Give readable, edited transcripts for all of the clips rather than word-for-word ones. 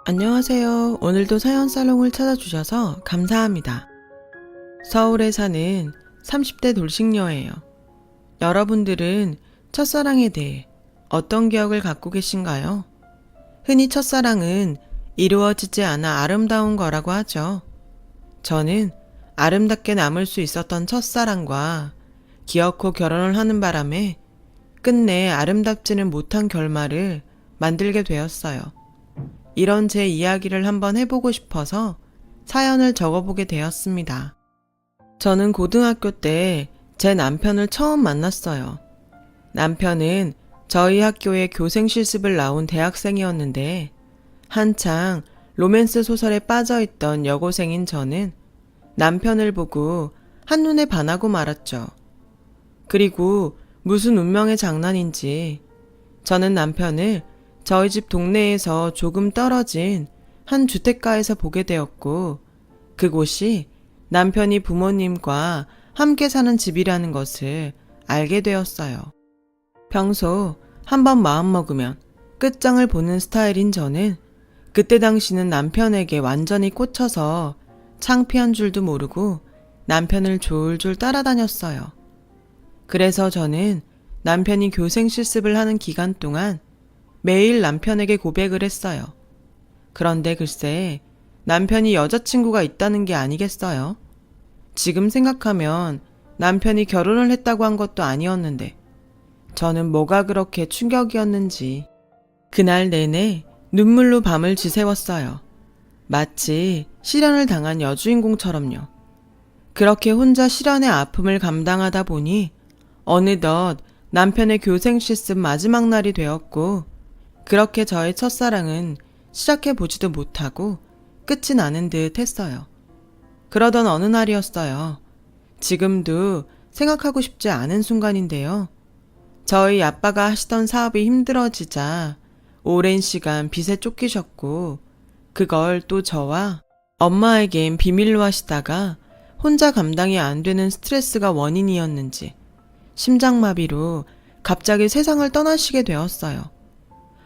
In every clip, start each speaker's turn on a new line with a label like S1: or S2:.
S1: 안녕하세요. 오늘도 사연살롱을 찾아주셔서 감사합니다. 서울에 사는 30대 돌싱녀예요. 여러분들은 첫사랑에 대해 어떤 기억을 갖고 계신가요? 흔히 첫사랑은 이루어지지 않아 아름다운 거라고 하죠. 저는 아름답게 남을 수 있었던 첫사랑과 기어코 결혼을 하는 바람에 끝내 아름답지는 못한 결말을 만들게 되었어요. 이런 제 이야기를 한번 해보고 싶어서 사연을 적어보게 되었습니다. 저는 고등학교 때 제 남편을 처음 만났어요. 남편은 저희 학교에 교생 실습을 나온 대학생이었는데 한창 로맨스 소설에 빠져있던 여고생인 저는 남편을 보고 한눈에 반하고 말았죠. 그리고 무슨 운명의 장난인지 저는 남편을 저희 집 동네에서 조금 떨어진 한 주택가에서 보게 되었고 그곳이 남편이 부모님과 함께 사는 집이라는 것을 알게 되었어요. 평소 한번 마음먹으면 끝장을 보는 스타일인 저는 그때 당시는 남편에게 완전히 꽂혀서 창피한 줄도 모르고 남편을 졸졸 따라다녔어요. 그래서 저는 남편이 교생 실습을 하는 기간 동안 매일 남편에게 고백을 했어요. 그런데 글쎄 남편이 여자친구가 있다는 게 아니겠어요? 지금 생각하면 남편이 결혼을 했다고 한 것도 아니었는데 저는 뭐가 그렇게 충격이었는지 그날 내내 눈물로 밤을 지새웠어요. 마치 실연을 당한 여주인공처럼요. 그렇게 혼자 실연의 아픔을 감당하다 보니 어느덧 남편의 교생 실습 마지막 날이 되었고 그렇게 저의 첫사랑은 시작해보지도 못하고 끝이 나는 듯 했어요. 그러던 어느 날이었어요. 지금도 생각하고 싶지 않은 순간인데요. 저희 아빠가 하시던 사업이 힘들어지자 오랜 시간 빚에 쫓기셨고 그걸 또 저와 엄마에겐 비밀로 하시다가 혼자 감당이 안 되는 스트레스가 원인이었는지 심장마비로 갑자기 세상을 떠나시게 되었어요.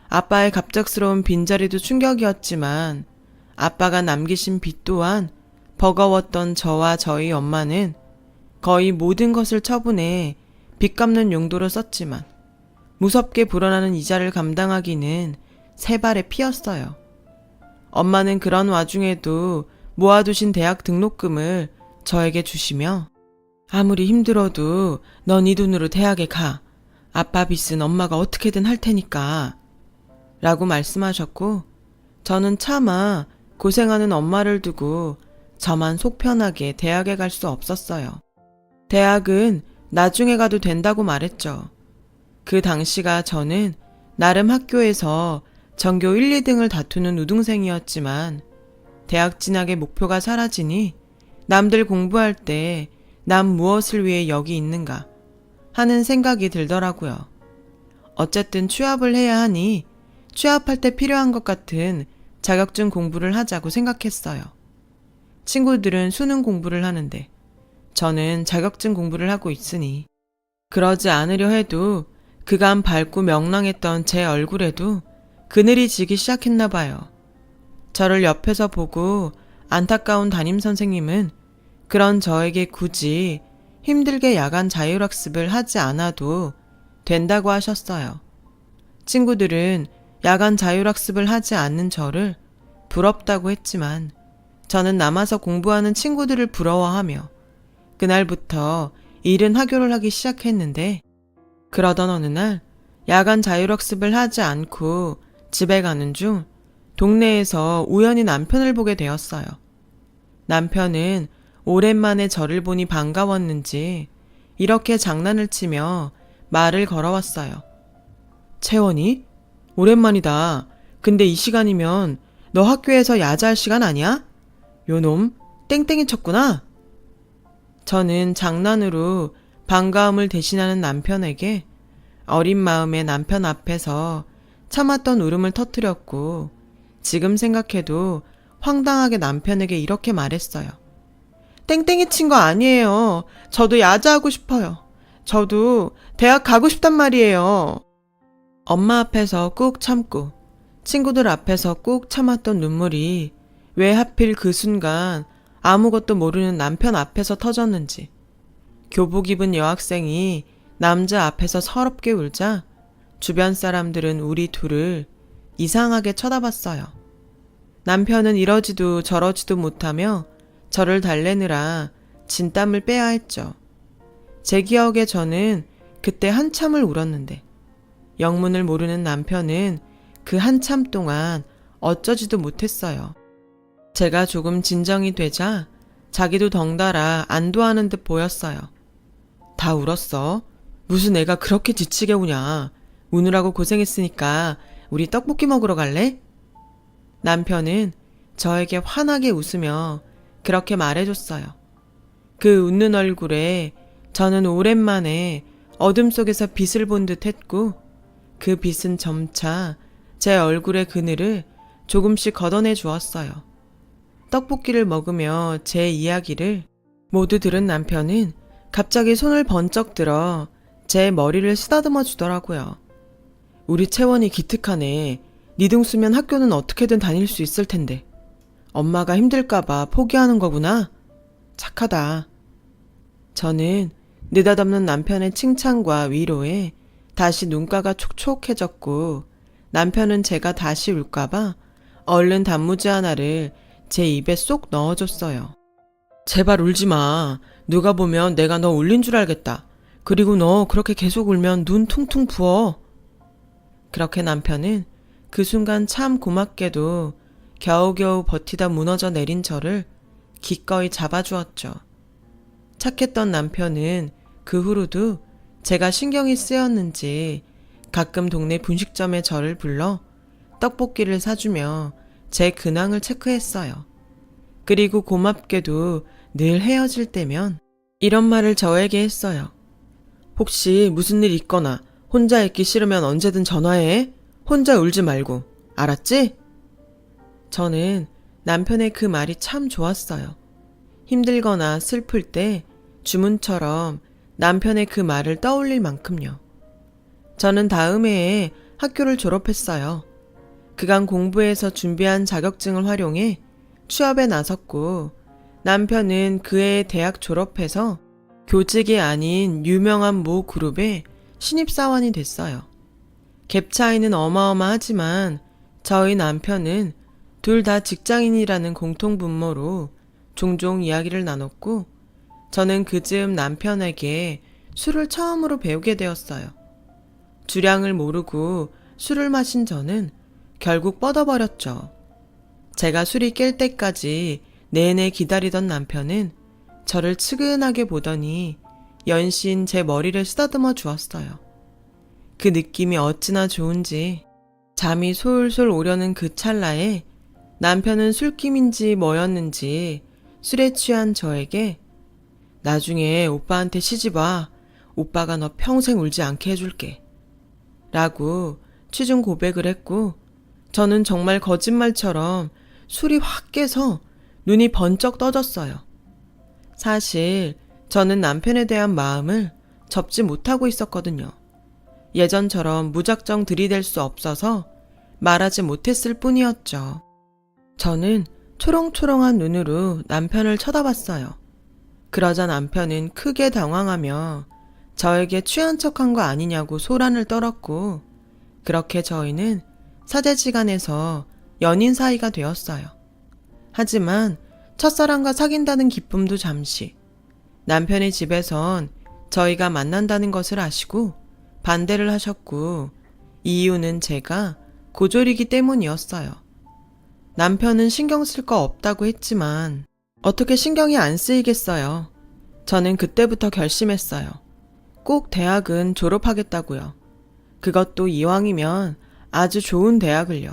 S1: 아빠의 갑작스러운 빈자리도 충격이었지만 아빠가 남기신 빚 또한 버거웠던 저와 저희 엄마는 거의 모든 것을 처분해 빚 갚는 용도로 썼지만 무섭게 불어나는 이자를 감당하기는 세 발의 피였어요. 엄마는 그런 와중에도 모아두신 대학 등록금을 저에게 주시며 아무리 힘들어도 넌 이 돈으로 대학에 가. 아빠 빚은 엄마가 어떻게든 할 테니까 라고 말씀하셨고 저는 차마 고생하는 엄마를 두고 저만 속 편하게 대학에 갈 수 없었어요. 대학은 나중에 가도 된다고 말했죠. 그 당시가 저는 나름 학교에서 전교 1, 2등을 다투는 우등생이었지만 대학 진학의 목표가 사라지니 남들 공부할 때 난 무엇을 위해 여기 있는가 하는 생각이 들더라고요. 어쨌든 취업을 해야 하니 취업할 때 필요한 것 같은 자격증 공부를 하자고 생각했어요. 친구들은 수능 공부를 하는데 저는 자격증 공부를 하고 있으니 그러지 않으려 해도 그간 밝고 명랑했던 제 얼굴에도 그늘이 지기 시작했나 봐요. 저를 옆에서 보고 안타까운 담임선생님은 그런 저에게 굳이 힘들게 야간 자율학습을 하지 않아도 된다고 하셨어요. 친구들은 야간 자율학습을 하지 않는 저를 부럽다고 했지만 저는 남아서 공부하는 친구들을 부러워하며 그날부터 이른 학교를 하기 시작했는데 그러던 어느 날 야간 자율학습을 하지 않고 집에 가는 중 동네에서 우연히 남편을 보게 되었어요. 남편은 오랜만에 저를 보니 반가웠는지 이렇게 장난을 치며 말을 걸어왔어요. 채원이? 오랜만이다. 근데 이 시간이면 너 학교에서 야자할 시간 아니야? 요놈 땡땡이 쳤구나. 저는 장난으로 반가움을 대신하는 남편에게 어린 마음에 남편 앞에서 참았던 울음을 터뜨렸고 지금 생각해도 황당하게 남편에게 이렇게 말했어요. 땡땡이 친 거 아니에요. 저도 야자하고 싶어요. 저도 대학 가고 싶단 말이에요. 엄마 앞에서 꾹 참고 친구들 앞에서 꾹 참았던 눈물이 왜 하필 그 순간 아무것도 모르는 남편 앞에서 터졌는지, 교복 입은 여학생이 남자 앞에서 서럽게 울자 주변 사람들은 우리 둘을 이상하게 쳐다봤어요. 남편은 이러지도 저러지도 못하며 저를 달래느라 진땀을 빼야 했죠. 제 기억에 저는 그때 한참을 울었는데 영문을 모르는 남편은 그 한참 동안 어쩌지도 못했어요. 제가 조금 진정이 되자 자기도 덩달아 안도하는 듯 보였어요. 다 울었어? 무슨 애가 그렇게 지치게 우냐? 우느라고 고생했으니까 우리 떡볶이 먹으러 갈래? 남편은 저에게 환하게 웃으며 그렇게 말해줬어요. 그 웃는 얼굴에 저는 오랜만에 어둠 속에서 빛을 본 듯 했고, 그 빛은 점차 제 얼굴의 그늘을 조금씩 걷어내 주었어요. 떡볶이를 먹으며 제 이야기를 모두 들은 남편은 갑자기 손을 번쩍 들어 제 머리를 쓰다듬어 주더라고요. 우리 채원이 기특하네. 니 등 쓰면 학교는 어떻게든 다닐 수 있을 텐데. 엄마가 힘들까봐 포기하는 거구나. 착하다. 저는 느닷없는 남편의 칭찬과 위로에 다시 눈가가 촉촉해졌고, 남편은 제가 다시 울까봐 얼른 단무지 하나를 제 입에 쏙 넣어줬어요. 제발 울지 마. 누가 보면 내가 너 울린 줄 알겠다. 그리고 너 그렇게 계속 울면 눈 퉁퉁 부어. 그렇게 남편은 그 순간 참 고맙게도 겨우겨우 버티다 무너져 내린 저를 기꺼이 잡아주었죠. 착했던 남편은 그 후로도 제가 신경이 쓰였는지 가끔 동네 분식점에 저를 불러 떡볶이를 사주며 제 근황을 체크했어요. 그리고 고맙게도 늘 헤어질 때면 이런 말을 저에게 했어요. 혹시 무슨 일 있거나 혼자 있기 싫으면 언제든 전화해. 혼자 울지 말고. 알았지? 저는 남편의 그 말이 참 좋았어요. 힘들거나 슬플 때 주문처럼 남편의 그 말을 떠올릴 만큼요. 저는 다음 해에 학교를 졸업했어요. 그간 공부해서 준비한 자격증을 활용해 취업에 나섰고, 남편은 그해 대학 졸업해서 교직이 아닌 유명한 모 그룹의 신입사원이 됐어요. 갭 차이는 어마어마하지만 저희 남편은 둘 다 직장인이라는 공통분모로 종종 이야기를 나눴고, 저는 그즈음 남편에게 술을 처음으로 배우게 되었어요. 주량을 모르고 술을 마신 저는 결국 뻗어버렸죠. 제가 술이 깰 때까지 내내 기다리던 남편은 저를 측은하게 보더니 연신 제 머리를 쓰다듬어 주었어요. 그 느낌이 어찌나 좋은지 잠이 솔솔 오려는 그 찰나에 남편은 술김인지 뭐였는지 술에 취한 저에게 나중에 오빠한테 시집와. 오빠가 너 평생 울지 않게 해줄게. 라고 취중 고백을 했고, 저는 정말 거짓말처럼 술이 확 깨서 눈이 번쩍 떠졌어요. 사실 저는 남편에 대한 마음을 접지 못하고 있었거든요. 예전처럼 무작정 들이댈 수 없어서 말하지 못했을 뿐이었죠. 저는 초롱초롱한 눈으로 남편을 쳐다봤어요. 그러자 남편은 크게 당황하며 저에게 취한 척한 거 아니냐고 소란을 떨었고, 그렇게 저희는 사제지간에서 연인 사이가 되었어요. 하지만 첫사랑과 사귄다는 기쁨도 잠시, 남편의 집에선 저희가 만난다는 것을 아시고 반대를 하셨고, 이유는 제가 고졸이기 때문이었어요. 남편은 신경 쓸 거 없다고 했지만 어떻게 신경이 안 쓰이겠어요. 저는 그때부터 결심했어요. 꼭 대학은 졸업하겠다고요. 그것도 이왕이면 아주 좋은 대학을요.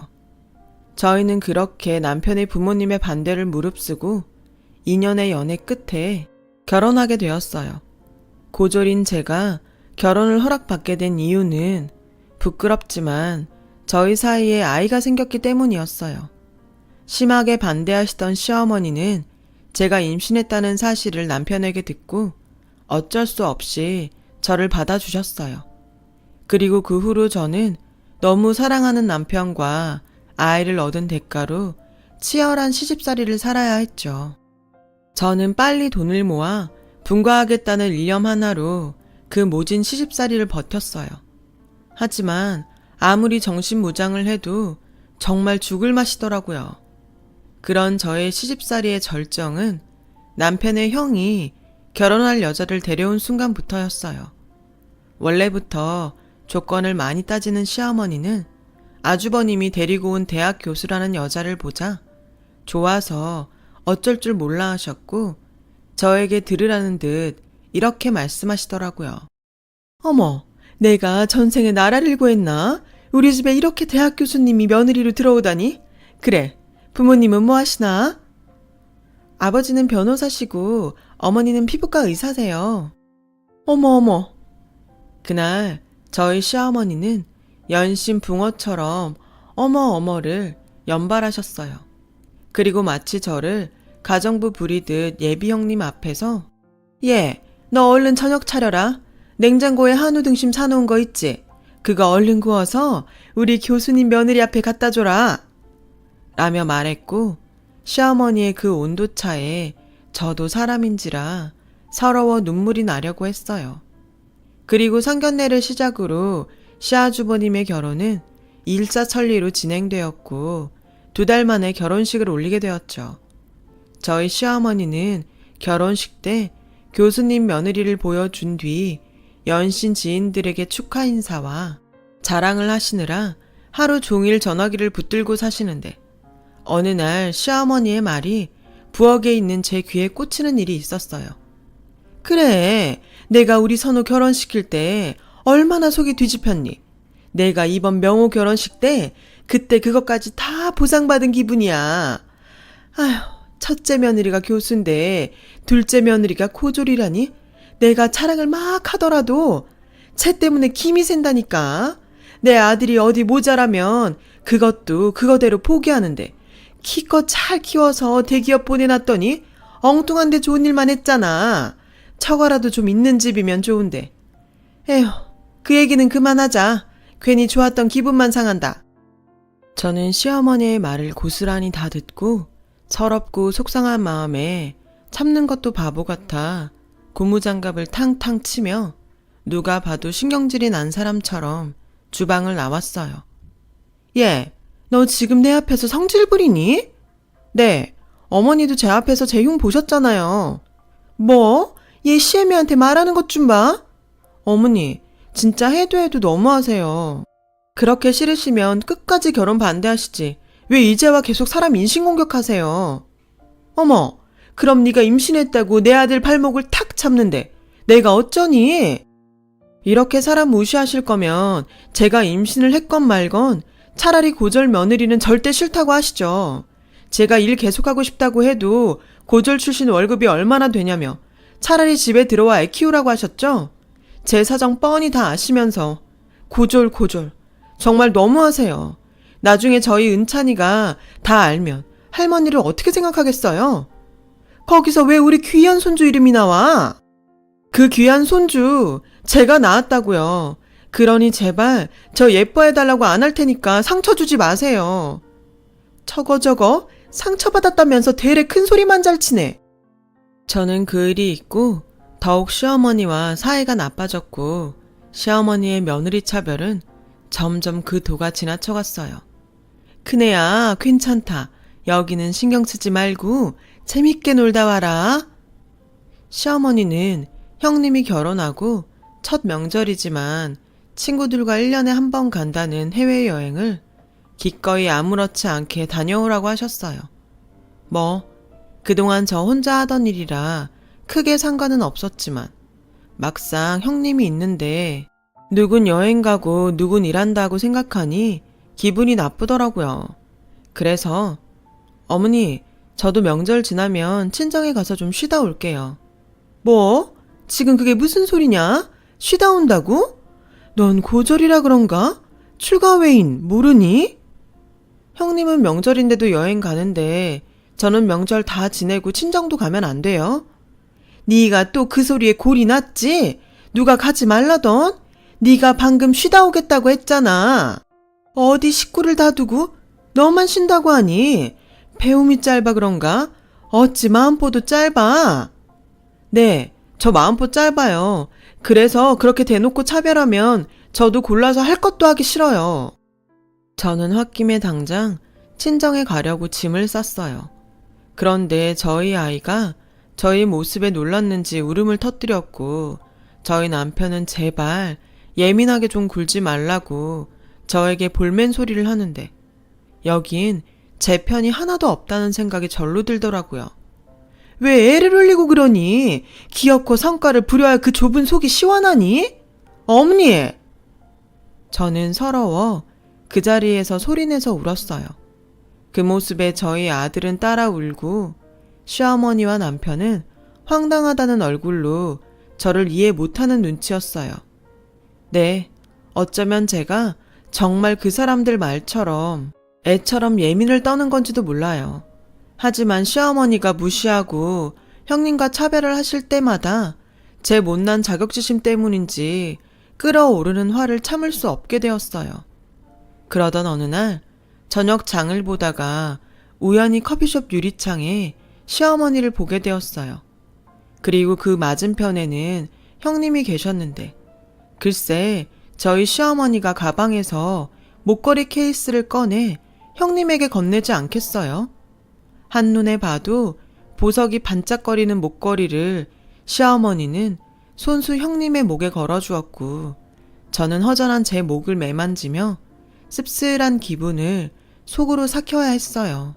S1: 저희는 그렇게 남편의 부모님의 반대를 무릅쓰고 2년의 연애 끝에 결혼하게 되었어요. 고졸인 제가 결혼을 허락받게 된 이유는 부끄럽지만 저희 사이에 아이가 생겼기 때문이었어요. 심하게 반대하시던 시어머니는 제가 임신했다는 사실을 남편에게 듣고 어쩔 수 없이 저를 받아주셨어요. 그리고 그 후로 저는 너무 사랑하는 남편과 아이를 얻은 대가로 치열한 시집살이를 살아야 했죠. 저는 빨리 돈을 모아 분가하겠다는 일념 하나로 그 모진 시집살이를 버텼어요. 하지만 아무리 정신무장을 해도 정말 죽을 맛이더라고요. 그런 저의 시집살이의 절정은 남편의 형이 결혼할 여자를 데려온 순간부터였어요. 원래부터 조건을 많이 따지는 시어머니는 아주버님이 데리고 온 대학 교수라는 여자를 보자 좋아서 어쩔 줄 몰라 하셨고 저에게 들으라는 듯 이렇게 말씀하시더라고요. 어머, 내가 전생에 나라를 구했나? 우리 집에 이렇게 대학 교수님이 며느리로 들어오다니? 그래, 부모님은 뭐 하시나? 아버지는 변호사시고 어머니는 피부과 의사세요. 어머. 그날 저희 시어머니는 연신 붕어처럼 어머를 연발하셨어요. 그리고 마치 저를 가정부 부리듯 예비 형님 앞에서 얘, 너 얼른 저녁 차려라. 냉장고에 한우 등심 사놓은 거 있지? 그거 얼른 구워서 우리 교수님 며느리 앞에 갖다 줘라. 라며 말했고 시어머니의 그 온도차에 저도 사람인지라 서러워 눈물이 나려고 했어요. 그리고 상견례를 시작으로 시아주버님의 결혼은 일사천리로 진행되었고 2달 만에 결혼식을 올리게 되었죠. 저희 시어머니는 결혼식 때 교수님 며느리를 보여준 뒤 연신 지인들에게 축하 인사와 자랑을 하시느라 하루 종일 전화기를 붙들고 사시는데 어느 날 시어머니의 말이 부엌에 있는 제 귀에 꽂히는 일이 있었어요. 그래, 내가 우리 선우 결혼시킬 때 얼마나 속이 뒤집혔니? 내가 이번 명호 결혼식 때 그때 그것까지 다 보상받은 기분이야. 아휴, 첫째 며느리가 교수인데 둘째 며느리가 고졸이라니? 내가 자랑을 막 하더라도 쟤 때문에 김이 샌다니까. 내 아들이 어디 모자라면 그것도 그거대로 포기하는데 키껏 잘 키워서 대기업 보내놨더니 엉뚱한 데 좋은 일만 했잖아. 처가라도 좀 있는 집이면 좋은데. 에휴, 그 얘기는 그만하자. 괜히 좋았던 기분만 상한다. 저는 시어머니의 말을 고스란히 다 듣고 서럽고 속상한 마음에 참는 것도 바보 같아 고무장갑을 탕탕 치며 누가 봐도 신경질이 난 사람처럼 주방을 나왔어요. 얘, 너 지금 내 앞에서 성질 부리니? 네, 어머니도 제 앞에서 제 흉 보셨잖아요. 뭐? 얘 시애미한테 말하는 것 좀 봐. 어머니, 진짜 해도 너무하세요. 그렇게 싫으시면 끝까지 결혼 반대하시지. 왜 이제와 계속 사람 인신공격하세요? 어머, 그럼 네가 임신했다고 내 아들 발목을 탁 잡는데 내가 어쩌니? 이렇게 사람 무시하실 거면 제가 임신을 했건 말건 차라리 고졸 며느리는 절대 싫다고 하시죠. 제가 일 계속하고 싶다고 해도 고졸 출신 월급이 얼마나 되냐며 차라리 집에 들어와 애 키우라고 하셨죠? 제 사정 뻔히 다 아시면서 고졸 정말 너무하세요. 나중에 저희 은찬이가 다 알면 할머니를 어떻게 생각하겠어요? 거기서 왜 우리 귀한 손주 이름이 나와? 그 귀한 손주 제가 낳았다고요. 그러니 제발 저 예뻐해달라고 안 할 테니까 상처 주지 마세요. 저거 상처받았다면서 되레 큰 소리만 잘 치네. 저는 그 일이 있고 더욱 시어머니와 사이가 나빠졌고 시어머니의 며느리 차별은 점점 그 도가 지나쳐갔어요. 큰애야, 괜찮다. 여기는 신경 쓰지 말고 재밌게 놀다 와라. 시어머니는 형님이 결혼하고 첫 명절이지만 친구들과 1년에 한 번 간다는 해외여행을 기꺼이 아무렇지 않게 다녀오라고 하셨어요. 뭐 그동안 저 혼자 하던 일이라 크게 상관은 없었지만 막상 형님이 있는데 누군 여행 가고 누군 일한다고 생각하니 기분이 나쁘더라고요. 그래서 어머니, 저도 명절 지나면 친정에 가서 좀 쉬다 올게요. 뭐? 지금 그게 무슨 소리냐? 쉬다 온다고? 넌 고졸이라 그런가? 출가 외인 모르니? 형님은 명절인데도 여행 가는데 저는 명절 다 지내고 친정도 가면 안 돼요? 네가 또 그 소리에 골이 났지? 누가 가지 말라던? 네가 방금 쉬다 오겠다고 했잖아. 어디 식구를 다 두고? 너만 쉰다고 하니? 배움이 짧아 그런가? 어찌 마음보도 짧아? 네, 저 마음보 짧아요. 그래서 그렇게 대놓고 차별하면 저도 골라서 할 것도 하기 싫어요. 저는 홧김에 당장 친정에 가려고 짐을 쌌어요. 그런데 저희 아이가 저희 모습에 놀랐는지 울음을 터뜨렸고 저희 남편은 제발 예민하게 좀 굴지 말라고 저에게 볼멘 소리를 하는데 여긴 제 편이 하나도 없다는 생각이 절로 들더라고요. 왜 애를 흘리고 그러니? 기어코 성과를 부려야 그 좁은 속이 시원하니? 어머니! 저는 서러워 그 자리에서 소리내서 울었어요. 그 모습에 저희 아들은 따라 울고 시어머니와 남편은 황당하다는 얼굴로 저를 이해 못하는 눈치였어요. 네, 어쩌면 제가 정말 그 사람들 말처럼 애처럼 예민을 떠는 건지도 몰라요. 하지만 시어머니가 무시하고 형님과 차별을 하실 때마다 제 못난 자격지심 때문인지 끓어오르는 화를 참을 수 없게 되었어요. 그러던 어느 날 저녁 장을 보다가 우연히 커피숍 유리창에 시어머니를 보게 되었어요. 그리고 그 맞은편에는 형님이 계셨는데 글쎄 저희 시어머니가 가방에서 목걸이 케이스를 꺼내 형님에게 건네지 않겠어요? 한눈에 봐도 보석이 반짝거리는 목걸이를 시어머니는 손수 형님의 목에 걸어주었고 저는 허전한 제 목을 매만지며 씁쓸한 기분을 속으로 삭혀야 했어요.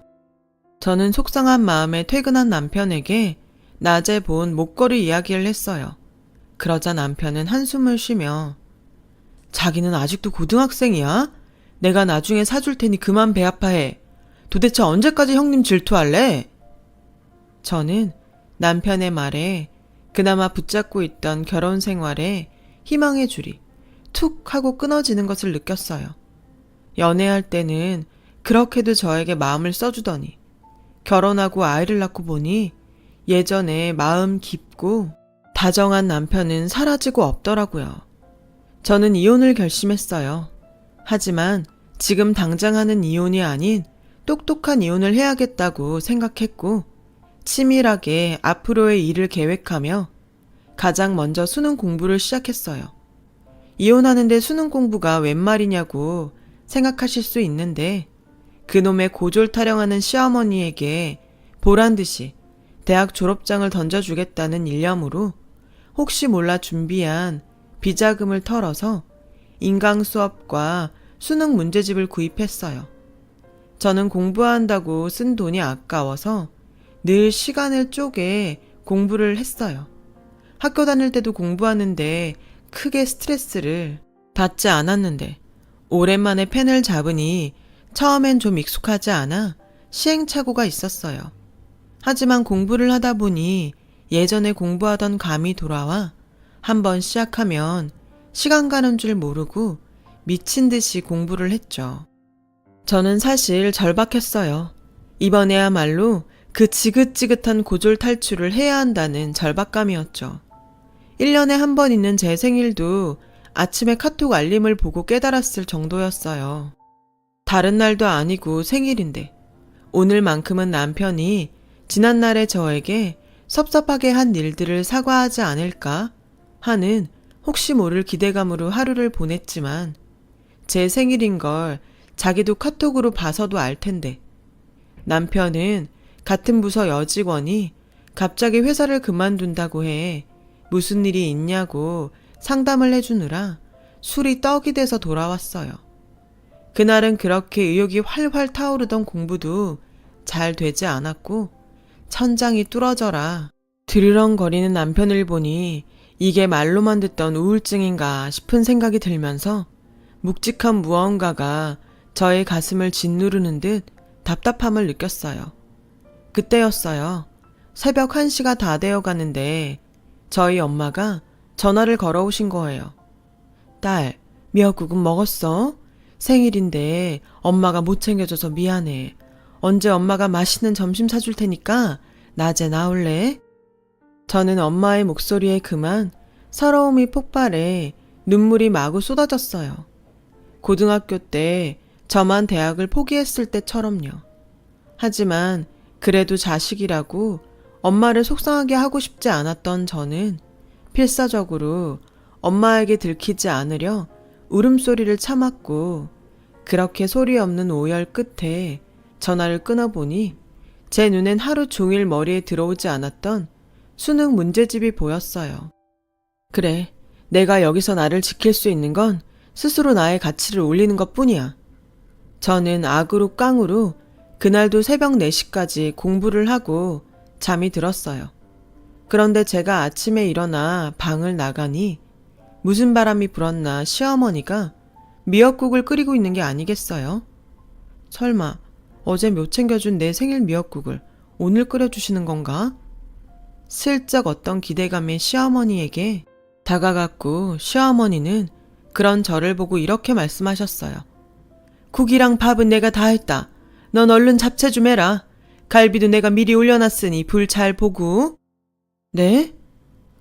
S1: 저는 속상한 마음에 퇴근한 남편에게 낮에 본 목걸이 이야기를 했어요. 그러자 남편은 한숨을 쉬며 자기는 아직도 고등학생이야? 내가 나중에 사줄 테니 그만 배 아파해. 도대체 언제까지 형님 질투할래? 저는 남편의 말에 그나마 붙잡고 있던 결혼 생활에 희망의 줄이 툭 하고 끊어지는 것을 느꼈어요. 연애할 때는 그렇게도 저에게 마음을 써주더니 결혼하고 아이를 낳고 보니 예전에 마음 깊고 다정한 남편은 사라지고 없더라고요. 저는 이혼을 결심했어요. 하지만 지금 당장 하는 이혼이 아닌 똑똑한 이혼을 해야겠다고 생각했고 치밀하게 앞으로의 일을 계획하며 가장 먼저 수능 공부를 시작했어요. 이혼하는데 수능 공부가 웬 말이냐고 생각하실 수 있는데 그놈의 고졸 타령하는 시어머니에게 보란듯이 대학 졸업장을 던져주겠다는 일념으로 혹시 몰라 준비한 비자금을 털어서 인강 수업과 수능 문제집을 구입했어요. 저는 공부한다고 쓴 돈이 아까워서 늘 시간을 쪼개 공부를 했어요. 학교 다닐 때도 공부하는데 크게 스트레스를 받지 않았는데 오랜만에 펜을 잡으니 처음엔 좀 익숙하지 않아 시행착오가 있었어요. 하지만 공부를 하다 보니 예전에 공부하던 감이 돌아와 한번 시작하면 시간 가는 줄 모르고 미친 듯이 공부를 했죠. 저는 사실 절박했어요. 이번에야말로 그 지긋지긋한 고졸 탈출을 해야 한다는 절박감이었죠. 1년에 한 번 있는 제 생일도 아침에 카톡 알림을 보고 깨달았을 정도였어요. 다른 날도 아니고 생일인데 오늘만큼은 남편이 지난날에 저에게 섭섭하게 한 일들을 사과하지 않을까 하는 혹시 모를 기대감으로 하루를 보냈지만 제 생일인 걸 자기도 카톡으로 봐서도 알 텐데 남편은 같은 부서 여직원이 갑자기 회사를 그만둔다고 해 무슨 일이 있냐고 상담을 해주느라 술이 떡이 돼서 돌아왔어요. 그날은 그렇게 의욕이 활활 타오르던 공부도 잘 되지 않았고 천장이 뚫어져라 드르렁거리는 남편을 보니 이게 말로만 듣던 우울증인가 싶은 생각이 들면서 묵직한 무언가가 저의 가슴을 짓누르는 듯 답답함을 느꼈어요. 그때였어요. 새벽 1시가 다 되어 가는데 저희 엄마가 전화를 걸어오신 거예요. 딸, 미역국은 먹었어? 생일인데 엄마가 못 챙겨줘서 미안해. 언제 엄마가 맛있는 점심 사줄 테니까 낮에 나올래? 저는 엄마의 목소리에 그만 서러움이 폭발해 눈물이 마구 쏟아졌어요. 고등학교 때 저만 대학을 포기했을 때처럼요. 하지만 그래도 자식이라고 엄마를 속상하게 하고 싶지 않았던 저는 필사적으로 엄마에게 들키지 않으려 울음소리를 참았고, 그렇게 소리 없는 오열 끝에 전화를 끊어보니 제 눈엔 하루 종일 머리에 들어오지 않았던 수능 문제집이 보였어요. 그래, 내가 여기서 나를 지킬 수 있는 건 스스로 나의 가치를 올리는 것 뿐이야. 저는 악으로 깡으로 그날도 새벽 4시까지 공부를 하고 잠이 들었어요. 그런데 제가 아침에 일어나 방을 나가니 무슨 바람이 불었나 시어머니가 미역국을 끓이고 있는 게 아니겠어요? 설마 어제 못 챙겨준 내 생일 미역국을 오늘 끓여주시는 건가? 슬쩍 어떤 기대감에 시어머니에게 다가갔고, 시어머니는 그런 저를 보고 이렇게 말씀하셨어요. 국이랑 밥은 내가 다 했다. 넌 얼른 잡채 좀 해라. 갈비도 내가 미리 올려놨으니 불 잘 보고. 네?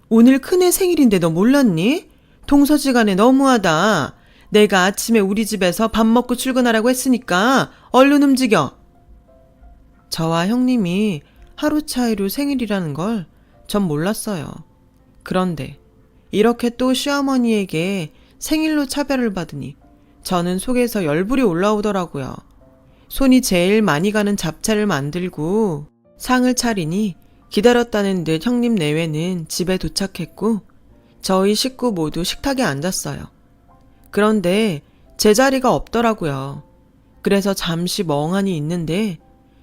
S1: 오늘 큰애 생일인데 너 몰랐니? 동서지간에 너무하다. 내가 아침에 우리 집에서 밥 먹고 출근하라고 했으니까 얼른 움직여. 저와 형님이 하루 차이로 생일이라는 걸 전 몰랐어요. 그런데 이렇게 또 시어머니에게 생일로 차별을 받으니 저는 속에서 열불이 올라오더라고요. 손이 제일 많이 가는 잡채를 만들고 상을 차리니 기다렸다는 듯 형님 내외는 집에 도착했고, 저희 식구 모두 식탁에 앉았어요. 그런데 제 자리가 없더라고요. 그래서 잠시 멍하니 있는데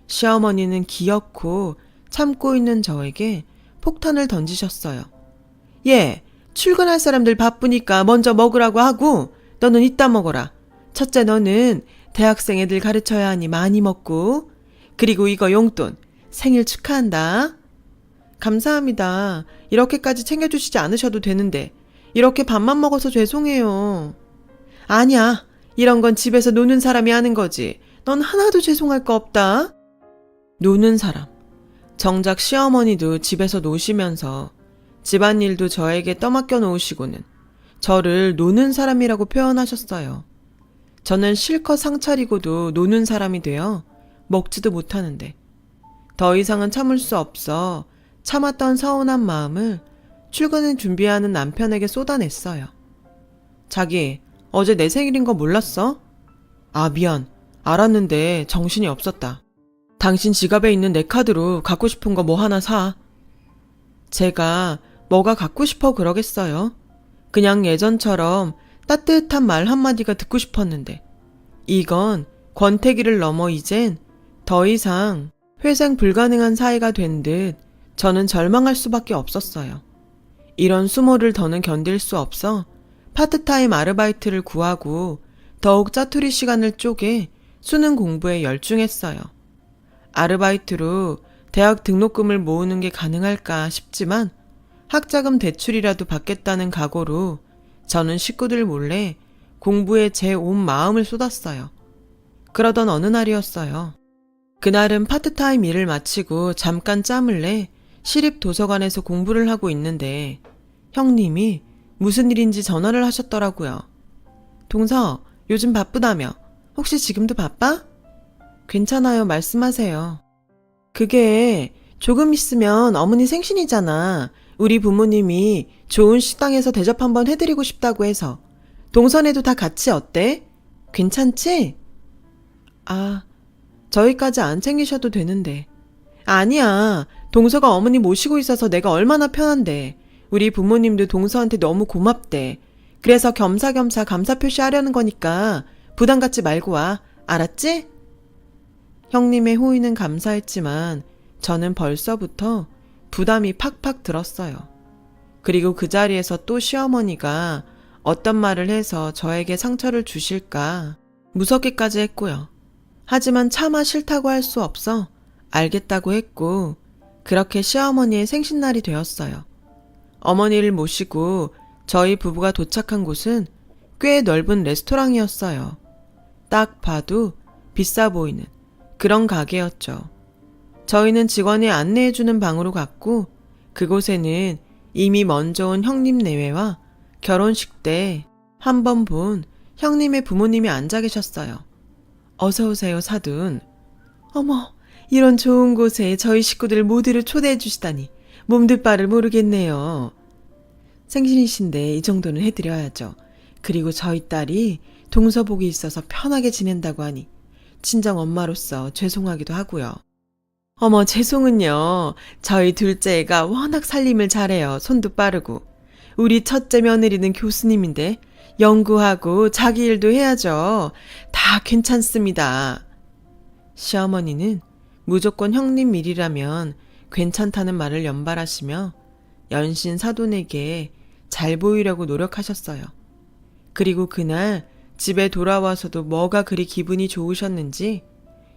S1: 시어머니는 기어코 참고 있는 저에게 폭탄을 던지셨어요. 예, 출근할 사람들 바쁘니까 먼저 먹으라고 하고 너는 이따 먹어라. 첫째, 너는 대학생 애들 가르쳐야 하니 많이 먹고, 그리고 이거 용돈 생일 축하한다. 감사합니다. 이렇게까지 챙겨주시지 않으셔도 되는데 이렇게 밥만 먹어서 죄송해요. 아니야, 이런 건 집에서 노는 사람이 하는 거지. 넌 하나도 죄송할 거 없다. 노는 사람. 정작 시어머니도 집에서 노시면서 집안일도 저에게 떠맡겨 놓으시고는 저를 노는 사람이라고 표현하셨어요. 저는 실컷 상 차리고도 노는 사람이 되어 먹지도 못하는데 더 이상은 참을 수 없어 참았던 서운한 마음을 출근을 준비하는 남편에게 쏟아냈어요. 자기, 어제 내 생일인 거 몰랐어? 아, 미안. 알았는데 정신이 없었다. 당신 지갑에 있는 내 카드로 갖고 싶은 거 뭐 하나 사. 제가 뭐가 갖고 싶어 그러겠어요? 그냥 예전처럼 따뜻한 말 한마디가 듣고 싶었는데 이건 권태기를 넘어 이젠 더 이상 회생 불가능한 사이가 된 듯 저는 절망할 수밖에 없었어요. 이런 수모를 더는 견딜 수 없어 파트타임 아르바이트를 구하고 더욱 짜투리 시간을 쪼개 수능 공부에 열중했어요. 아르바이트로 대학 등록금을 모으는 게 가능할까 싶지만 학자금 대출이라도 받겠다는 각오로 저는 식구들 몰래 공부에 제 온 마음을 쏟았어요. 그러던 어느 날이었어요. 그날은 파트타임 일을 마치고 잠깐 짬을 내 시립도서관에서 공부를 하고 있는데 형님이 무슨 일인지 전화를 하셨더라고요. 동서, 요즘 바쁘다며. 혹시 지금도 바빠? 괜찮아요. 말씀하세요. 그게 조금 있으면 어머니 생신이잖아. 우리 부모님이 좋은 식당에서 대접 한번 해드리고 싶다고 해서. 동선에도 다 같이 어때? 괜찮지? 아, 저희까지 안 챙기셔도 되는데. 아니야. 동서가 어머니 모시고 있어서 내가 얼마나 편한데. 우리 부모님도 동서한테 너무 고맙대. 그래서 겸사겸사 감사 표시하려는 거니까 부담 갖지 말고 와. 알았지? 형님의 호의는 감사했지만 저는 벌써부터 부담이 팍팍 들었어요. 그리고 그 자리에서 또 시어머니가 어떤 말을 해서 저에게 상처를 주실까 무섭기까지 했고요. 하지만 차마 싫다고 할 수 없어 알겠다고 했고, 그렇게 시어머니의 생신날이 되었어요. 어머니를 모시고 저희 부부가 도착한 곳은 꽤 넓은 레스토랑이었어요. 딱 봐도 비싸 보이는 그런 가게였죠. 저희는 직원이 안내해주는 방으로 갔고, 그곳에는 이미 먼저 온 형님 내외와 결혼식 때 한 번 본 형님의 부모님이 앉아 계셨어요. 어서오세요, 사돈. 어머, 이런 좋은 곳에 저희 식구들 모두를 초대해 주시다니 몸둘 바를 모르겠네요. 생신이신데 이 정도는 해드려야죠. 그리고 저희 딸이 동서복이 있어서 편하게 지낸다고 하니 친정 엄마로서 죄송하기도 하고요. 어머, 죄송은요. 저희 둘째가 워낙 살림을 잘해요. 손도 빠르고. 우리 첫째 며느리는 교수님인데 연구하고 자기 일도 해야죠. 다 괜찮습니다. 시어머니는 무조건 형님 일이라면 괜찮다는 말을 연발하시며 연신 사돈에게 잘 보이려고 노력하셨어요. 그리고 그날 집에 돌아와서도 뭐가 그리 기분이 좋으셨는지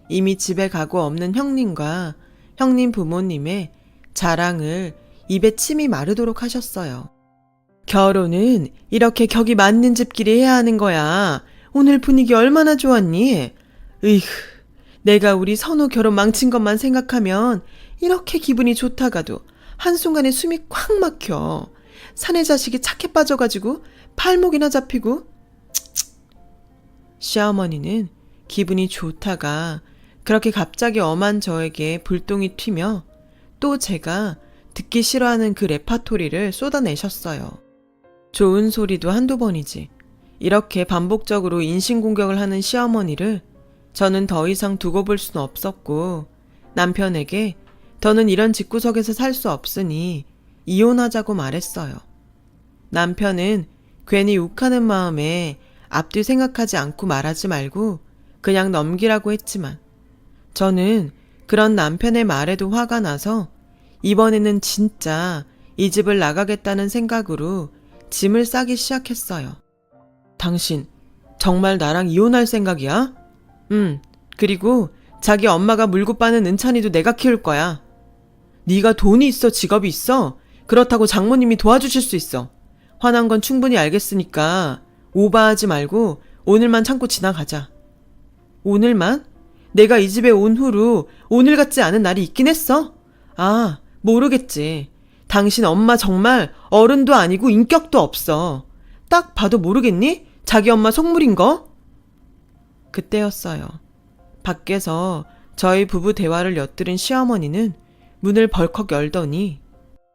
S1: 이미 집에 가고 없는 형님과 형님 부모님의 자랑을 입에 침이 마르도록 하셨어요. 결혼은 이렇게 격이 맞는 집끼리 해야 하는 거야. 오늘 분위기 얼마나 좋았니? 으이그, 내가 우리 선호 결혼 망친 것만 생각하면 이렇게 기분이 좋다가도 한순간에 숨이 콱 막혀. 사내 자식이 착해 빠져가지고 팔목이나 잡히고. 시어머니는 기분이 좋다가 그렇게 갑자기 엄한 저에게 불똥이 튀며 또 제가 듣기 싫어하는 그 레파토리를 쏟아내셨어요. 좋은 소리도 한두 번이지. 이렇게 반복적으로 인신공격을 하는 시어머니를 저는 더 이상 두고 볼 수는 없었고 남편에게 더는 이런 집구석에서 살 수 없으니 이혼하자고 말했어요. 남편은 괜히 욱하는 마음에 앞뒤 생각하지 않고 말하지 말고 그냥 넘기라고 했지만 저는 그런 남편의 말에도 화가 나서 이번에는 진짜 이 집을 나가겠다는 생각으로 짐을 싸기 시작했어요. 당신 정말 나랑 이혼할 생각이야? 그리고 자기 엄마가 물고 빠는 은찬이도 내가 키울 거야. 네가 돈이 있어, 직업이 있어. 그렇다고 장모님이 도와주실 수 있어. 화난 건 충분히 알겠으니까 오바하지 말고 오늘만 참고 지나가자. 오늘만? 내가 이 집에 온 후로 오늘 같지 않은 날이 있긴 했어? 아, 모르겠지. 당신 엄마 정말 어른도 아니고 인격도 없어. 딱 봐도 모르겠니? 자기 엄마 속물인 거? 그때였어요. 밖에서 저희 부부 대화를 엿들은 시어머니는 문을 벌컥 열더니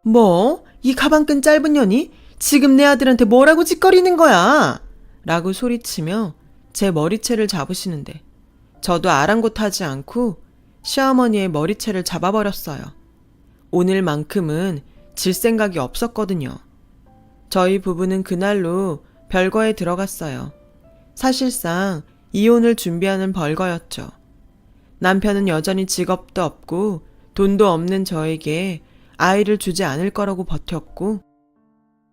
S1: 뭐? 이 가방끈 짧은 년이? 지금 내 아들한테 뭐라고 짓거리는 거야? 라고 소리치며 제 머리채를 잡으시는데 저도 아랑곳하지 않고 시어머니의 머리채를 잡아버렸어요. 오늘만큼은 질 생각이 없었거든요. 저희 부부는 그날로 별거에 들어갔어요. 사실상 이혼을 준비하는 벌거였죠. 남편은 여전히 직업도 없고 돈도 없는 저에게 아이를 주지 않을 거라고 버텼고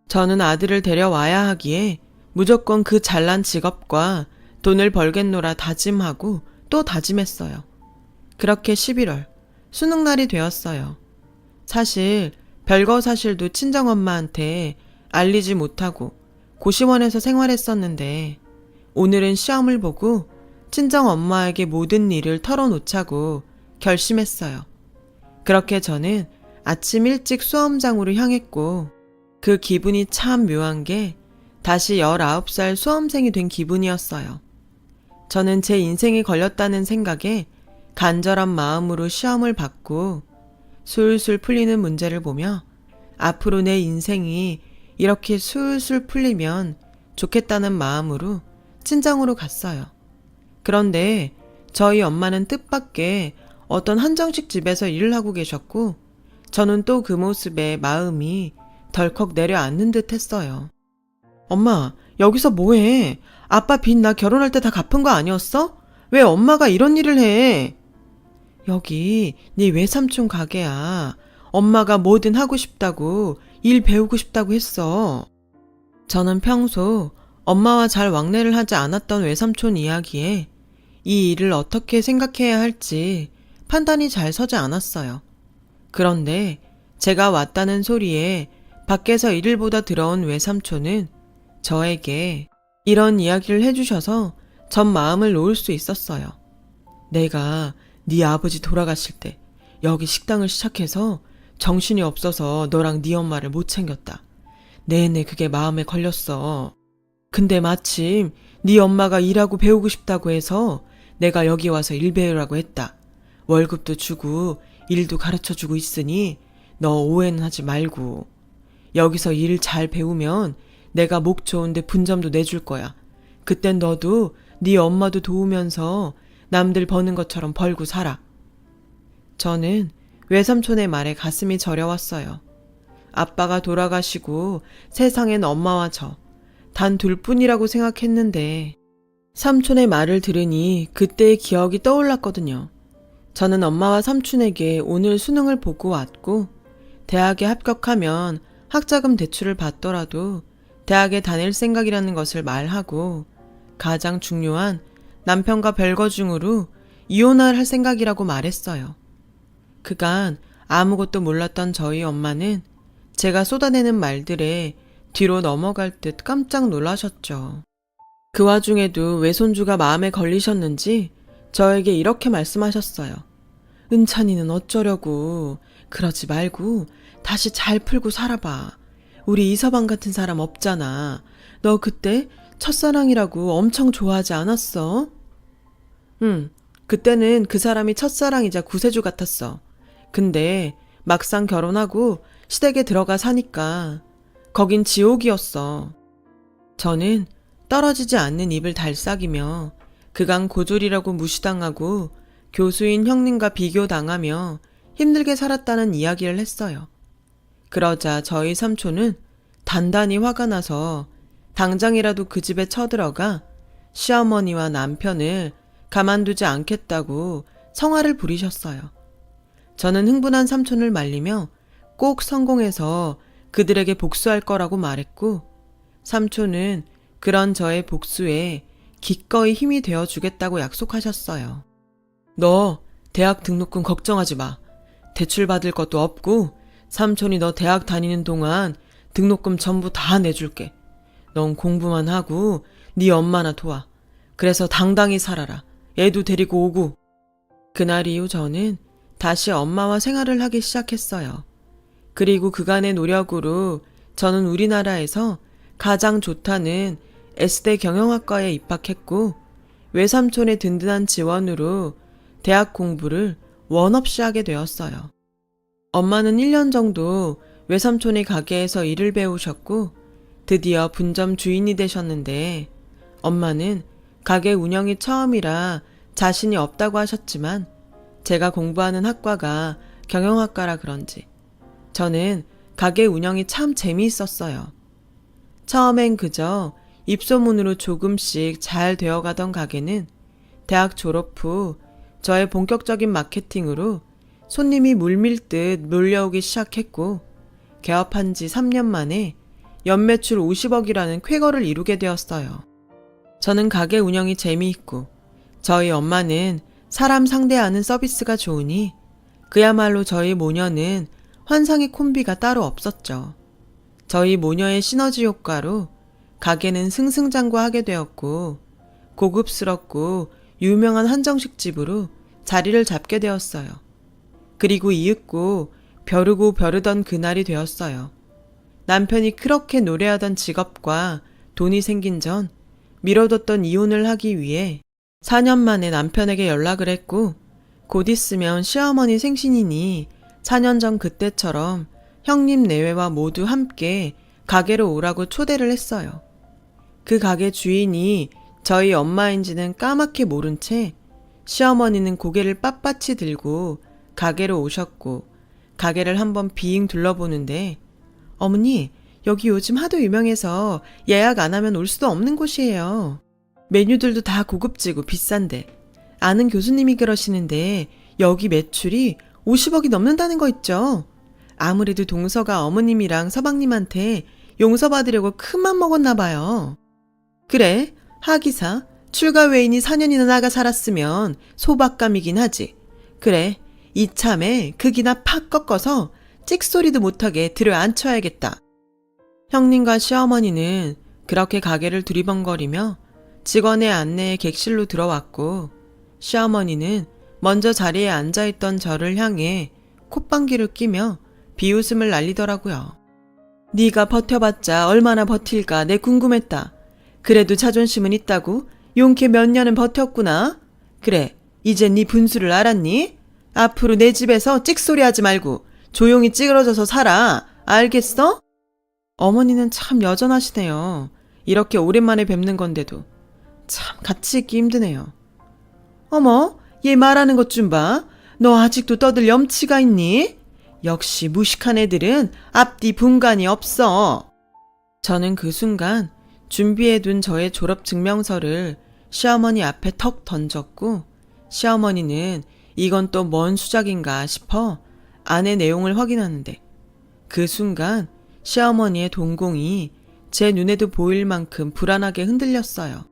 S1: 저는 아들을 데려와야 하기에 무조건 그 잘난 직업과 돈을 벌겠노라 다짐하고 또 다짐했어요. 그렇게 11월 수능날이 되었어요. 사실 별거 사실도 친정엄마한테 알리지 못하고 고시원에서 생활했었는데 오늘은 시험을 보고 친정엄마에게 모든 일을 털어놓자고 결심했어요. 그렇게 저는 아침 일찍 수험장으로 향했고 그 기분이 참 묘한 게 다시 19살 수험생이 된 기분이었어요. 저는 제 인생이 걸렸다는 생각에 간절한 마음으로 시험을 받고 술술 풀리는 문제를 보며 앞으로 내 인생이 이렇게 술술 풀리면 좋겠다는 마음으로 친정으로 갔어요. 그런데 저희 엄마는 뜻밖의 어떤 한정식 집에서 일을 하고 계셨고 저는 또 그 모습에 마음이 덜컥 내려앉는 듯 했어요. 엄마, 여기서 뭐해? 아빠 빚 나 결혼할 때 다 갚은 거 아니었어? 왜 엄마가 이런 일을 해? 여기 네 외삼촌 가게야. 엄마가 뭐든 하고 싶다고, 일 배우고 싶다고 했어. 저는 평소 엄마와 잘 왕래를 하지 않았던 외삼촌 이야기에 이 일을 어떻게 생각해야 할지 판단이 잘 서지 않았어요. 그런데 제가 왔다는 소리에 밖에서 이를 보다 들어온 외삼촌은 저에게 이런 이야기를 해주셔서 전 마음을 놓을 수 있었어요. 내가 네 아버지 돌아가실 때 여기 식당을 시작해서 정신이 없어서 너랑 네 엄마를 못 챙겼다. 내내 그게 마음에 걸렸어. 근데 마침 네 엄마가 일하고 배우고 싶다고 해서 내가 여기 와서 일 배우라고 했다. 월급도 주고 일도 가르쳐주고 있으니 너 오해는 하지 말고. 여기서 일 잘 배우면 내가 목 좋은데 분점도 내줄 거야. 그땐 너도 네 엄마도 도우면서 남들 버는 것처럼 벌고 살아. 저는 외삼촌의 말에 가슴이 저려왔어요. 아빠가 돌아가시고 세상엔 엄마와 저, 단 둘뿐이라고 생각했는데 삼촌의 말을 들으니 그때의 기억이 떠올랐거든요. 저는 엄마와 삼촌에게 오늘 수능을 보고 왔고 대학에 합격하면 학자금 대출을 받더라도 대학에 다닐 생각이라는 것을 말하고 가장 중요한 남편과 별거 중으로 이혼을 할 생각이라고 말했어요. 그간 아무것도 몰랐던 저희 엄마는 제가 쏟아내는 말들에 뒤로 넘어갈 듯 깜짝 놀라셨죠. 그 와중에도 외손주가 마음에 걸리셨는지 저에게 이렇게 말씀하셨어요. 은찬이는 어쩌려고. 그러지 말고 다시 잘 풀고 살아봐. 우리 이서방 같은 사람 없잖아. 너 그때 첫사랑이라고 엄청 좋아하지 않았어? 응, 그때는 그 사람이 첫사랑이자 구세주 같았어. 근데 막상 결혼하고 시댁에 들어가 사니까 거긴 지옥이었어. 저는 떨어지지 않는 입을 달싹이며 그간 고졸이라고 무시당하고 교수인 형님과 비교당하며 힘들게 살았다는 이야기를 했어요. 그러자 저희 삼촌은 단단히 화가 나서 당장이라도 그 집에 쳐들어가 시어머니와 남편을 가만두지 않겠다고 성화를 부리셨어요. 저는 흥분한 삼촌을 말리며 꼭 성공해서 그들에게 복수할 거라고 말했고 삼촌은 그런 저의 복수에 기꺼이 힘이 되어주겠다고 약속하셨어요. 너 대학 등록금 걱정하지 마. 대출 받을 것도 없고 삼촌이 너 대학 다니는 동안 등록금 전부 다 내줄게. 넌 공부만 하고 네 엄마나 도와. 그래서 당당히 살아라. 애도 데리고 오고. 그날 이후 저는 다시 엄마와 생활을 하기 시작했어요. 그리고 그간의 노력으로 저는 우리나라에서 가장 좋다는 S대 경영학과에 입학했고 외삼촌의 든든한 지원으로 대학 공부를 원 없이 하게 되었어요. 엄마는 1년 정도 외삼촌의 가게에서 일을 배우셨고 드디어 분점 주인이 되셨는데 엄마는 가게 운영이 처음이라 자신이 없다고 하셨지만 제가 공부하는 학과가 경영학과라 그런지 저는 가게 운영이 참 재미있었어요. 처음엔 그저 입소문으로 조금씩 잘 되어가던 가게는 대학 졸업 후 저의 본격적인 마케팅으로 손님이 물밀듯 몰려오기 시작했고 개업한 지 3년 만에 연매출 50억이라는 쾌거를 이루게 되었어요. 저는 가게 운영이 재미있고 저희 엄마는 사람 상대하는 서비스가 좋으니 그야말로 저희 모녀는 환상의 콤비가 따로 없었죠. 저희 모녀의 시너지 효과로 가게는 승승장구하게 되었고 고급스럽고 유명한 한정식 집으로 자리를 잡게 되었어요. 그리고 이윽고 벼르고 벼르던 그날이 되었어요. 남편이 그렇게 노래하던 직업과 돈이 생긴 전 미뤄뒀던 이혼을 하기 위해 4년 만에 남편에게 연락을 했고 곧 있으면 시어머니 생신이니 4년 전 그때처럼 형님 내외와 모두 함께 가게로 오라고 초대를 했어요. 그 가게 주인이 저희 엄마인지는 까맣게 모른 채 시어머니는 고개를 빳빳이 들고 가게로 오셨고 가게를 한번 빙 둘러보는데 어머니 여기 요즘 하도 유명해서 예약 안 하면 올 수도 없는 곳이에요. 메뉴들도 다 고급지고 비싼데 아는 교수님이 그러시는데 여기 매출이 50억이 넘는다는 거 있죠. 아무래도 동서가 어머님이랑 서방님한테 용서받으려고 큰맘 먹었나 봐요. 그래 하기사 출가 외인이 4년이나 나가 살았으면 소박감이긴 하지. 그래 이참에 극이나 팍 꺾어서 찍소리도 못하게 들여 앉혀야겠다. 형님과 시어머니는 그렇게 가게를 두리번거리며 직원의 안내에 객실로 들어왔고 시어머니는 먼저 자리에 앉아있던 저를 향해 콧방귀를 끼며 비웃음을 날리더라고요. 네가 버텨봤자 얼마나 버틸까 내 궁금했다. 그래도 자존심은 있다고 용케 몇 년은 버텼구나. 그래, 이제 네 분수를 알았니? 앞으로 내 집에서 찍소리 하지 말고 조용히 찌그러져서 살아. 알겠어? 어머니는 참 여전하시네요. 이렇게 오랜만에 뵙는 건데도 참 같이 있기 힘드네요. 어머, 얘 말하는 것 좀 봐. 너 아직도 떠들 염치가 있니? 역시 무식한 애들은 앞뒤 분간이 없어. 저는 그 순간 준비해둔 저의 졸업 증명서를 시어머니 앞에 턱 던졌고, 시어머니는 이건 또 뭔 수작인가 싶어 안의 내용을 확인하는데, 그 순간 시어머니의 동공이 제 눈에도 보일 만큼 불안하게 흔들렸어요.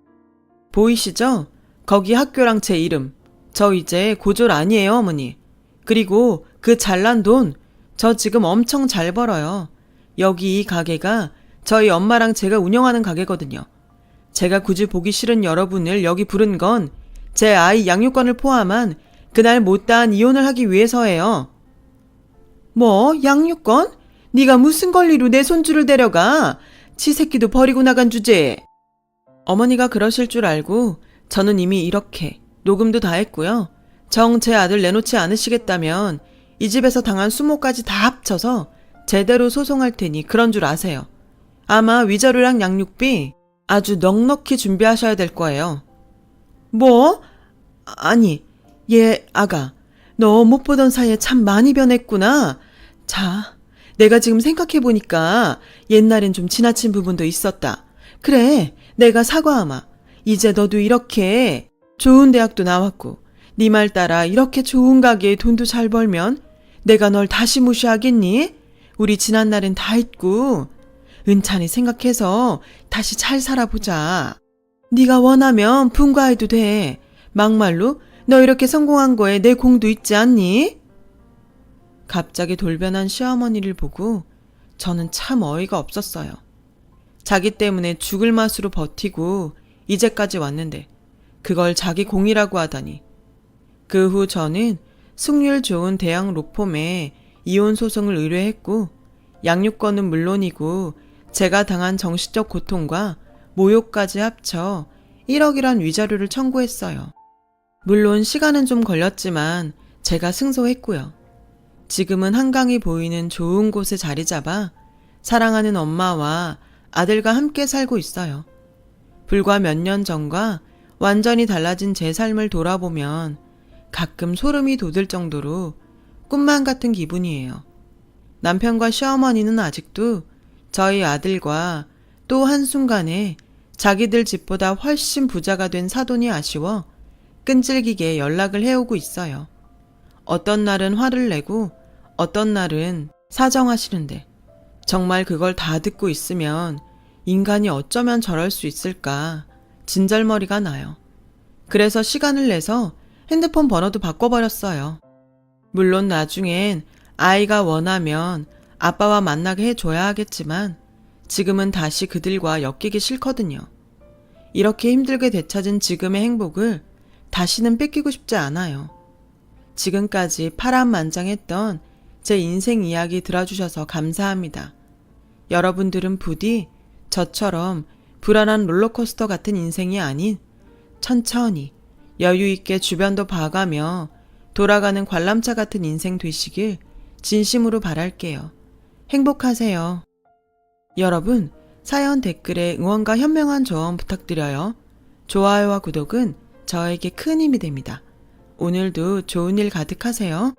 S1: 보이시죠? 거기 학교랑 제 이름. 저 이제 고졸 아니에요, 어머니. 그리고 그 잘난 돈, 저 지금 엄청 잘 벌어요. 여기 이 가게가 저희 엄마랑 제가 운영하는 가게거든요. 제가 굳이 보기 싫은 여러분을 여기 부른 건 제 아이 양육권을 포함한 그날 못다한 이혼을 하기 위해서예요. 뭐? 양육권? 네가 무슨 권리로 내 손주를 데려가? 치새끼도 버리고 나간 주제에. 어머니가 그러실 줄 알고 저는 이미 이렇게 녹음도 다 했고요. 정 제 아들 내놓지 않으시겠다면 이 집에서 당한 수모까지 다 합쳐서 제대로 소송할 테니 그런 줄 아세요. 아마 위자료랑 양육비 아주 넉넉히 준비하셔야 될 거예요. 뭐? 아니, 얘 아가, 너 못 보던 사이에 참 많이 변했구나. 자, 내가 지금 생각해보니까 옛날엔 좀 지나친 부분도 있었다. 그래, 내가 사과하마. 이제 너도 이렇게 좋은 대학도 나왔고 네 말 따라 이렇게 좋은 가게에 돈도 잘 벌면 내가 널 다시 무시하겠니? 우리 지난 날은 다 잊고 은찬히 생각해서 다시 잘 살아보자. 네가 원하면 분가해도 돼. 막말로 너 이렇게 성공한 거에 내 공도 있지 않니? 갑자기 돌변한 시어머니를 보고 저는 참 어이가 없었어요. 자기 때문에 죽을 맛으로 버티고 이제까지 왔는데 그걸 자기 공이라고 하다니. 그 후 저는 승률 좋은 대형 로펌에 이혼 소송을 의뢰했고, 양육권은 물론이고 제가 당한 정신적 고통과 모욕까지 합쳐 1억이란 위자료를 청구했어요. 물론 시간은 좀 걸렸지만 제가 승소했고요. 지금은 한강이 보이는 좋은 곳에 자리 잡아 사랑하는 엄마와 아들과 함께 살고 있어요. 불과 몇 년 전과 완전히 달라진 제 삶을 돌아보면 가끔 소름이 돋을 정도로 꿈만 같은 기분이에요. 남편과 시어머니는 아직도 저희 아들과 또 한순간에 자기들 집보다 훨씬 부자가 된 사돈이 아쉬워 끈질기게 연락을 해오고 있어요. 어떤 날은 화를 내고 어떤 날은 사정하시는데 정말 그걸 다 듣고 있으면 인간이 어쩌면 저럴 수 있을까 진절머리가 나요. 그래서 시간을 내서 핸드폰 번호도 바꿔버렸어요. 물론 나중엔 아이가 원하면 아빠와 만나게 해줘야 하겠지만 지금은 다시 그들과 엮이기 싫거든요. 이렇게 힘들게 되찾은 지금의 행복을 다시는 뺏기고 싶지 않아요. 지금까지 파란만장했던 제 인생 이야기 들어주셔서 감사합니다. 여러분들은 부디 저처럼 불안한 롤러코스터 같은 인생이 아닌 천천히 여유있게 주변도 봐가며 돌아가는 관람차 같은 인생 되시길 진심으로 바랄게요. 행복하세요. 여러분, 사연 댓글에 응원과 현명한 조언 부탁드려요. 좋아요와 구독은 저에게 큰 힘이 됩니다. 오늘도 좋은 일 가득하세요.